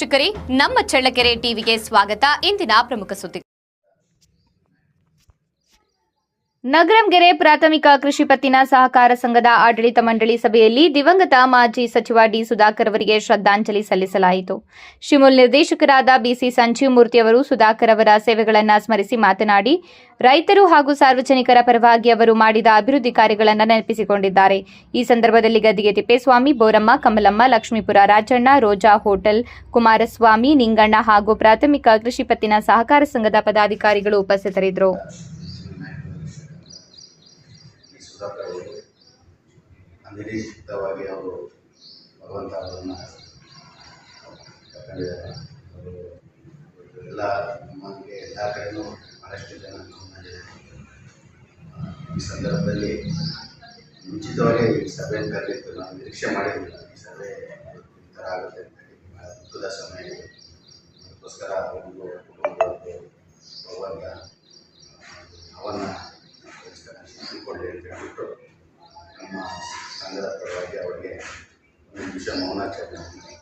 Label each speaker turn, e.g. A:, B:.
A: ವೀಕ್ಷಕರೇ, ನಮ್ಮ ಚಳ್ಳಕೆರೆ ಟಿವಿಗೆ ಸ್ವಾಗತ. ಇಂದಿನ ಪ್ರಮುಖ ಸುದ್ದಿ. ನಗರಂಗೆರೆ ಪ್ರಾಥಮಿಕ ಕೃಷಿ ಪತ್ತಿನ ಸಹಕಾರ ಸಂಘದ ಆಡಳಿತ ಮಂಡಳಿ ಸಭೆಯಲ್ಲಿ ದಿವಂಗತ ಮಾಜಿ ಸಚಿವ ಡಿ ಸುಧಾಕರ್ ಅವರಿಗೆ ಶ್ರದ್ಧಾಂಜಲಿ ಸಲ್ಲಿಸಲಾಯಿತು. ಶಿಮುಲ್ ನಿರ್ದೇಶಕರಾದ ಬಿಸಿ ಸಂಜೀವ್ ಮೂರ್ತಿ ಅವರು ಸುಧಾಕರ್ ಅವರ ಸೇವೆಗಳನ್ನು ಸ್ಮರಿಸಿ ಮಾತನಾಡಿ, ರೈತರು ಹಾಗೂ ಸಾರ್ವಜನಿಕರ ಪರವಾಗಿ ಅವರು ಮಾಡಿದ ಅಭಿವೃದ್ಧಿ ಕಾರ್ಯಗಳನ್ನು ನೆನಪಿಸಿಕೊಂಡಿದ್ದಾರೆ. ಈ ಸಂದರ್ಭದಲ್ಲಿ ಗದ್ದಿಗೆ ತಿಪ್ಪೇಸ್ವಾಮಿ, ಬೋರಮ್ಮ, ಕಮಲಮ್ಮ, ಲಕ್ಷ್ಮೀಪುರ ರಾಜಣ್ಣ, ರೋಜಾ ಹೋಟೆಲ್, ಕುಮಾರಸ್ವಾಮಿ, ನಿಂಗಣ್ಣ ಹಾಗೂ ಪ್ರಾಥಮಿಕ ಕೃಷಿ ಪತ್ತಿನ ಸಹಕಾರ ಸಂಘದ ಪದಾಧಿಕಾರಿಗಳು ಉಪಸ್ಥಿತರಿದ್ದರು.
B: ಸುಧಾಕರ್ ಅವರು ಅನಿರೀಕ್ಷಿತವಾಗಿ ಅವರು ಭಗವಂತ ಅವರನ್ನು ಕಂಡಿದ್ದಾರೆ. ಅವರು ಎಲ್ಲ ನಮಗೆ ಎಲ್ಲ ಕಡೆಯೂ ಭಾಳಷ್ಟು ಜನ ನಮ್ಮಲ್ಲಿದ್ದಾರೆ. ಈ ಸಂದರ್ಭದಲ್ಲಿ ಮುಂಚಿತವಾಗಿ ಈ ಸಭೆಯನ್ನು ಕರೆದಿತ್ತು. ನಾವು ನಿರೀಕ್ಷೆ ಮಾಡಿರಲಿಲ್ಲ ಈ ಸಭೆ ಈ ಥರ ಆಗುತ್ತೆ ಅಂತ ಹೇಳಿ. ಭಾಳ ದುಃಖದ ಸಮಯ ಇದೆ. ಅದಕ್ಕೋಸ್ಕರ ಒಂದು ಕುಟುಂಬಕ್ಕೆ ಭಗವಂತ ಅವನ್ನ ಕೊಡಲಿ ಅಂತ ಹೇಳ್ಬಿಟ್ಟು ನಮ್ಮ ಸಂಘದ ಪರವಾಗಿ ಅವರಿಗೆ ಒಂದು ನಿಮಿಷ ಮೌನಾಚರಣೆ